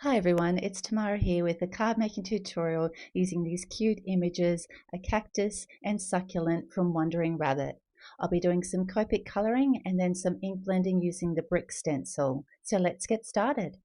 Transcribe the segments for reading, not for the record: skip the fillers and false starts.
Hi everyone, it's Tamara here with a card making tutorial using these cute images, a cactus and succulent from Wondering Wabbit. I'll be doing some Copic colouring and then some ink blending using the brick stencil. So let's get started.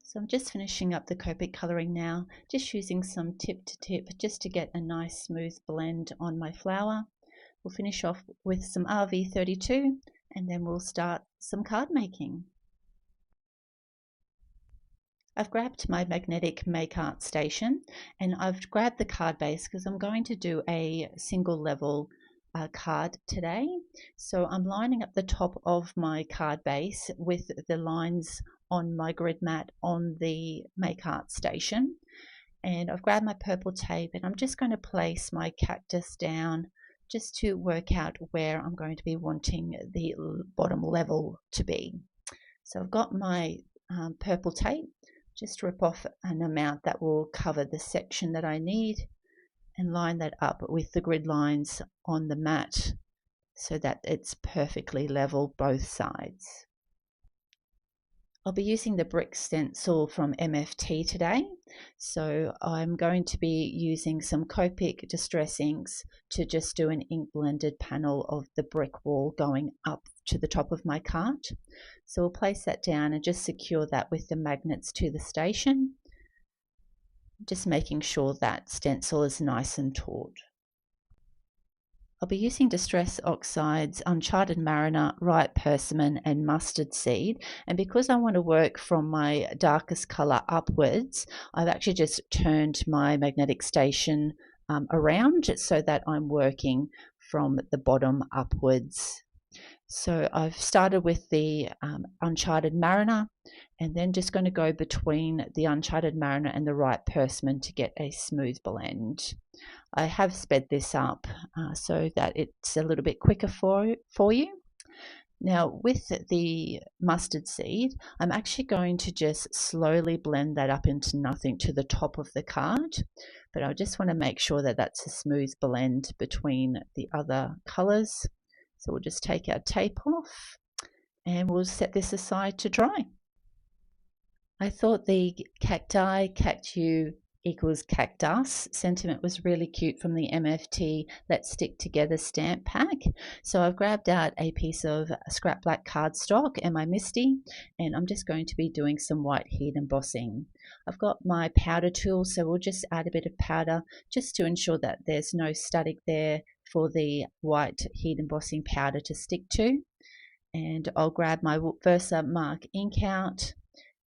So I'm just finishing up the Copic colouring now, just using some tip to tip just to get a nice smooth blend on my flower. We'll finish off with some RV32 and then we'll start some card making. I've grabbed my magnetic make art station and I've grabbed the card base because I'm going to do a single level card today. So I'm lining up the top of my card base with the lines on my grid mat on the make art station, and I've grabbed my purple tape and I'm just going to place my cactus down just to work out where I'm going to be wanting the bottom level to be. So I've got my purple tape, just rip off an amount that will cover the section that I need and line that up with the grid lines on the mat so that it's perfectly level both sides. I'll be using the brick stencil from MFT today, so I'm going to be using some Copic distress inks to just do an ink blended panel of the brick wall going up to the top of my card. So we'll place that down and just secure that with the magnets to the station, just making sure that stencil is nice and taut. I'll be using Distress Oxide's Unchartered Mariner, Ripe Persimmon and Mustard Seed, and because I want to work from my darkest colour upwards, I've actually just turned my magnetic station around so that I'm working from the bottom upwards. So I've started with the Unchartered Mariner and then just going to go between the Unchartered Mariner and the Ripe Persimmon to get a smooth blend. I have sped this up so that it's a little bit quicker for you. Now with the mustard seed, I'm actually going to just slowly blend that up into nothing to the top of the card, but I just want to make sure that that's a smooth blend between the other colours. So we'll just take our tape off and we'll set this aside to dry. I thought the cacti, cactu equals cactus sentiment was really cute from the MFT Let's Stick Together stamp pack. So I've grabbed out a piece of scrap black cardstock and my Misti, and I'm just going to be doing some white heat embossing. I've got my powder tool, so we'll just add a bit of powder just to ensure that there's no static there for the white heat embossing powder to stick to. And I'll grab my Versa Mark ink out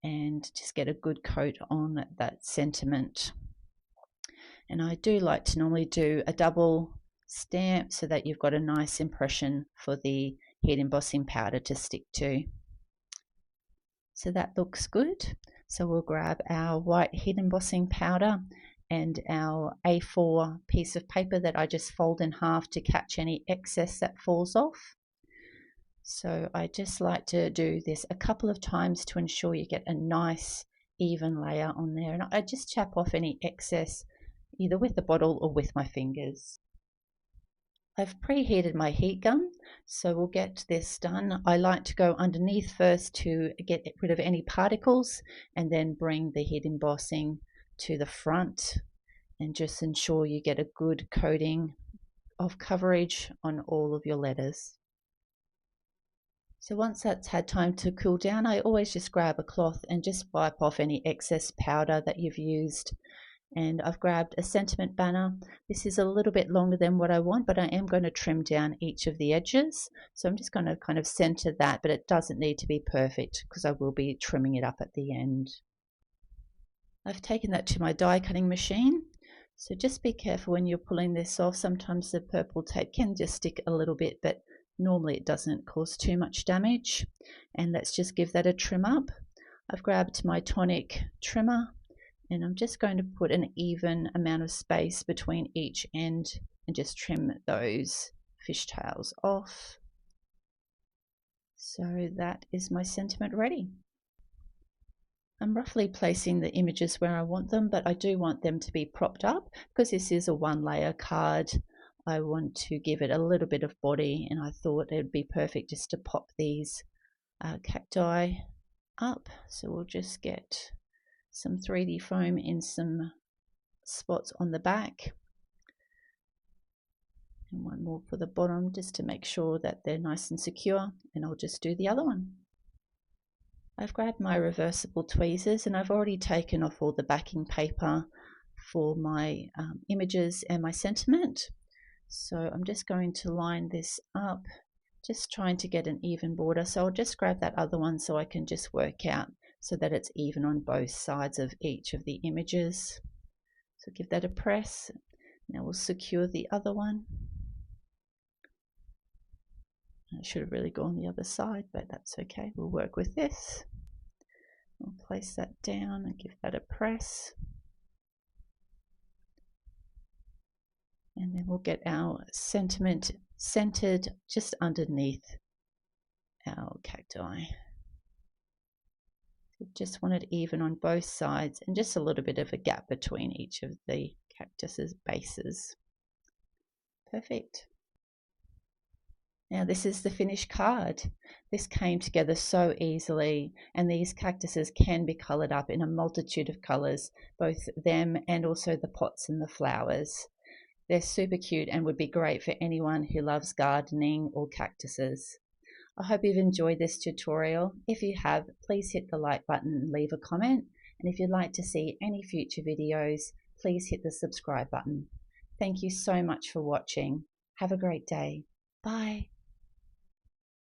and just get a good coat on that sentiment. And I do like to normally do a double stamp so that you've got a nice impression for the heat embossing powder to stick to. So that looks good. So we'll grab our white heat embossing powder and our A4 piece of paper that I just fold in half to catch any excess that falls off. So I just like to do this a couple of times to ensure you get a nice even layer on there, and I just chap off any excess either with the bottle or with my fingers. I've preheated my heat gun, so we'll get this done. I like to go underneath first to get rid of any particles and then bring the heat embossing to the front and just ensure you get a good coating of coverage on all of your letters. So once that's had time to cool down, I always just grab a cloth and just wipe off any excess powder that you've used. And I've grabbed a sentiment banner. This is a little bit longer than what I want, but I am going to trim down each of the edges. So I'm just going to kind of center that, but it doesn't need to be perfect because I will be trimming it up at the end. I've taken that to my die cutting machine. So just be careful when you're pulling this off. Sometimes the purple tape can just stick a little bit, but normally it doesn't cause too much damage. And let's just give that a trim up. I've grabbed my tonic trimmer and I'm just going to put an even amount of space between each end and just trim those fishtails off. So that is my sentiment ready. I'm roughly placing the images where I want them, but I do want them to be propped up because this is a one layer card. I want to give it a little bit of body, and I thought it would be perfect just to pop these cacti up. So we'll just get some 3D foam in some spots on the back and one more for the bottom just to make sure that they're nice and secure, and I'll just do the other one. I've grabbed my reversible tweezers and I've already taken off all the backing paper for my images and my sentiment. So I'm just going to line this up, just trying to get an even border. So I'll just grab that other one so I can just work out so that it's even on both sides of each of the images. So give that a press. Now we'll secure the other one. I should have really gone the other side, but that's okay. We'll work with this. We'll place that down and give that a press. And then we'll get our sentiment centered just underneath our cacti. We just want it even on both sides and just a little bit of a gap between each of the cactus's bases. Perfect. Now this is the finished card. This came together so easily, and these cactuses can be coloured up in a multitude of colours, both them and also the pots and the flowers. They're super cute and would be great for anyone who loves gardening or cactuses. I hope you've enjoyed this tutorial. If you have, please hit the like button and leave a comment. And if you'd like to see any future videos, please hit the subscribe button. Thank you so much for watching. Have a great day. Bye.